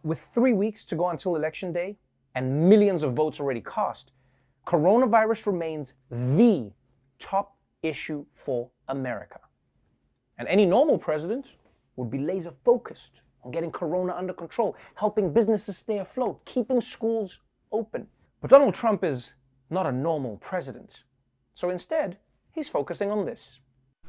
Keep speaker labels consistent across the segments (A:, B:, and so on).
A: with 3 weeks to go until Election Day and millions of votes already cast, coronavirus remains the top issue for America. And any normal president would be laser focused on getting corona under control, helping businesses stay afloat, keeping schools open. But Donald Trump is not a normal president. So instead, he's focusing on this.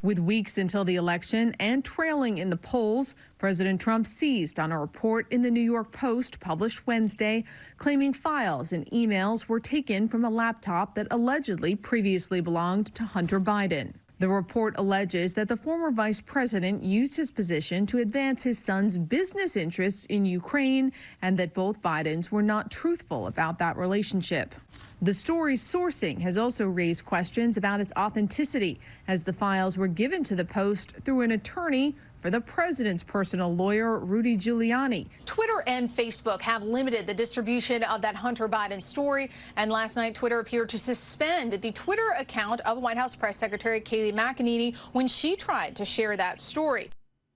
B: With weeks until the election and trailing in the polls, President Trump seized on a report in the New York Post published Wednesday, claiming files and emails were taken from a laptop that allegedly previously belonged to Hunter Biden. The report alleges that the former vice president used his position to advance his son's business interests in Ukraine and that both Bidens were not truthful about that relationship. The story's sourcing has also raised questions about its authenticity, as the files were given to the Post through an attorney for the president's personal lawyer, Rudy Giuliani.
C: Twitter and Facebook have limited the distribution of that Hunter Biden story, and last night Twitter appeared to suspend the Twitter account of White House Press Secretary Kayleigh McEnany when she tried to share that story.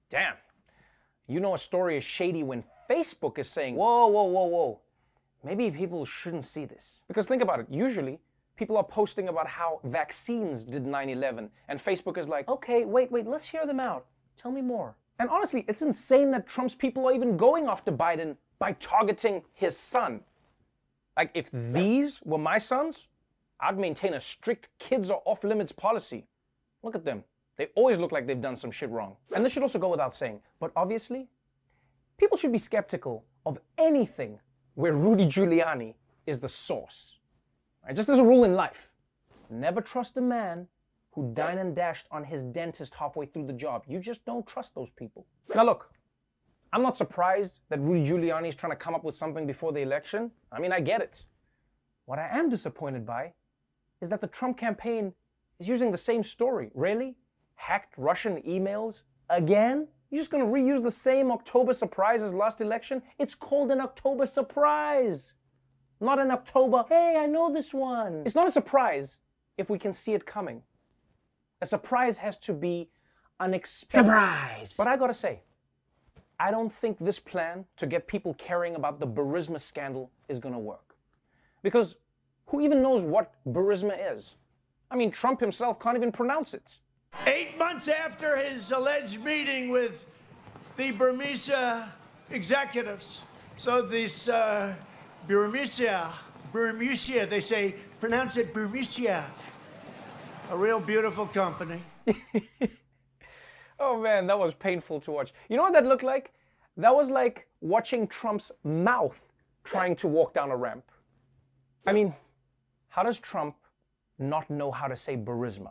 A: Damn. You know a story is shady when Facebook is saying, whoa, whoa, whoa, whoa. Maybe people shouldn't see this. Because think about it, usually people are posting about how vaccines did 9/11, and Facebook is like, okay, wait, let's hear them out. Tell me more. And honestly, it's insane that Trump's people are even going after Biden by targeting his son. Like, if these were my sons, I'd maintain a strict kids are off limits policy. Look at them. They always look like they've done some shit wrong. And this should also go without saying, but obviously, people should be skeptical of anything where Rudy Giuliani is the source. Right? Just as a rule in life, never trust a man who dined and dashed on his dentist halfway through the job. You just don't trust those people. Now look, I'm not surprised that Rudy Giuliani is trying to come up with something before the election. I mean, I get it. What I am disappointed by is that the Trump campaign is using the same story. Really? Hacked Russian emails again? You're just going to reuse the same October surprise as last election? It's called an October surprise, not an October, hey, I know this one. It's not a surprise if we can see it coming. A surprise has to be unexpected. Surprise! But I gotta say, I don't think this plan to get people caring about the Burisma scandal is gonna work. Because who even knows what Burisma is? I mean, Trump himself can't even pronounce it.
D: 8 months after his alleged meeting with the Burisma executives, so this Burisma, they say, pronounce it Burisma. A real beautiful company.
A: Oh man, that was painful to watch. You know what that looked like? That was like watching Trump's mouth trying to walk down a ramp. I mean, how does Trump not know how to say Burisma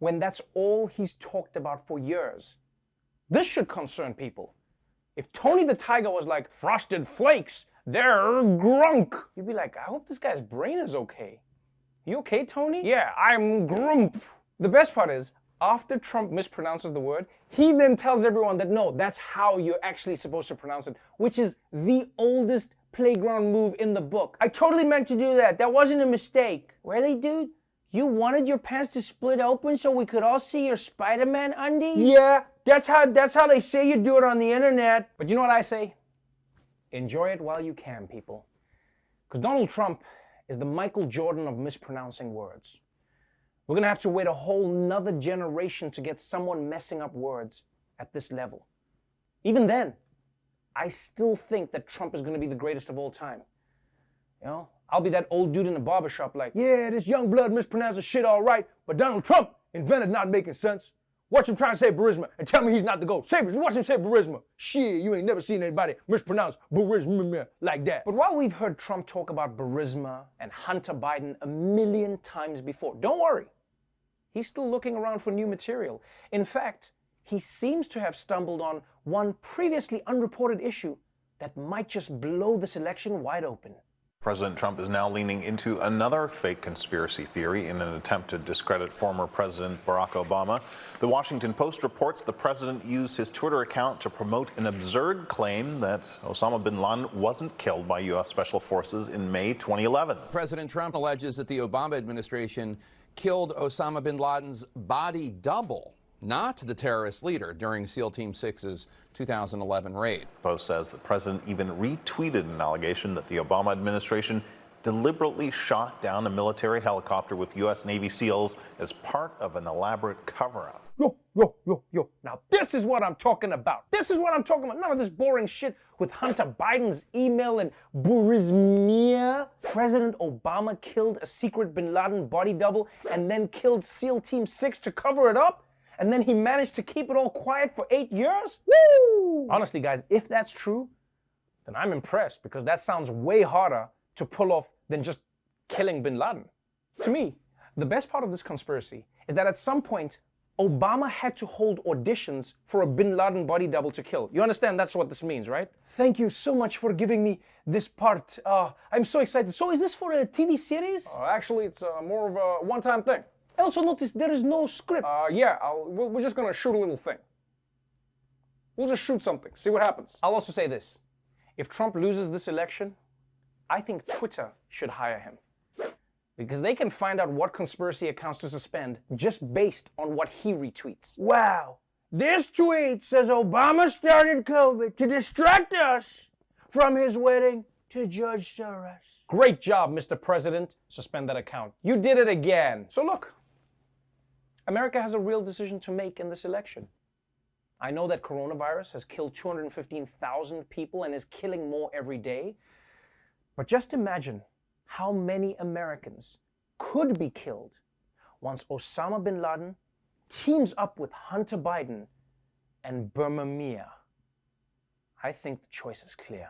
A: when that's all he's talked about for years? This should concern people. If Tony the Tiger was like, Frosted Flakes, they're grunk, you'd be like, I hope this guy's brain is okay. You okay, Tony? Yeah, I'm grump. The best part is, after Trump mispronounces the word, he then tells everyone that no, that's how you're actually supposed to pronounce it, which is the oldest playground move in the book. I totally meant to do that. That wasn't a mistake. Really, dude? You wanted your pants to split open so we could all see your Spider-Man undies? Yeah, that's how they say you do it on the internet. But you know what I say? Enjoy it while you can, people. Because Donald Trump is the Michael Jordan of mispronouncing words. We're gonna have to wait a whole nother generation to get someone messing up words at this level. Even then, I still think that Trump is gonna be the greatest of all time. You know, I'll be that old dude in the barbershop like, yeah, this young blood mispronounces shit all right, but Donald Trump invented not making sense. Watch him try to say Burisma and tell me he's not the GOAT. Watch him say Burisma. Shit, you ain't never seen anybody mispronounce Burisma like that. But while we've heard Trump talk about Burisma and Hunter Biden a million times before, don't worry. He's still looking around for new material. In fact, he seems to have stumbled on one previously unreported issue that might just blow this election wide open.
E: President Trump is now leaning into another fake conspiracy theory in an attempt to discredit former President Barack Obama. The Washington Post reports the president used his Twitter account to promote an absurd claim that Osama bin Laden wasn't killed by U.S. Special Forces in May 2011.
F: President Trump alleges that the Obama administration killed Osama bin Laden's body double. not the terrorist leader during SEAL Team 6's 2011 raid.
E: Post says the president even retweeted an allegation that the Obama administration deliberately shot down a military helicopter with U.S. Navy SEALs as part of an elaborate cover-up.
A: Yo. Now this is what I'm talking about. This is what I'm talking about. None of this boring shit with Hunter Biden's email and Burismia. President Obama killed a secret bin Laden body double and then killed SEAL Team 6 to cover it up? And then he managed to keep it all quiet for 8 years? Woo! Honestly, guys, if that's true, then I'm impressed, because that sounds way harder to pull off than just killing bin Laden. To me, the best part of this conspiracy is that at some point, Obama had to hold auditions for a bin Laden body double to kill. You understand that's what this means, right? Thank you so much for giving me this part. I'm so excited. So is this for a TV series? Actually, it's more of a one-time thing. I also noticed there is no script. We're just gonna shoot a little thing. We'll just shoot something, see what happens. I'll also say this. If Trump loses this election, I think Twitter should hire him. Because they can find out what conspiracy accounts to suspend just based on what he retweets. Wow. This tweet says Obama started COVID to distract us from his wedding to Judge Soros. Great job, Mr. President. Suspend that account. You did it again. So look, America has a real decision to make in this election. I know that coronavirus has killed 215,000 people and is killing more every day. But just imagine how many Americans could be killed once Osama bin Laden teams up with Hunter Biden and Burma Mia. I think the choice is clear.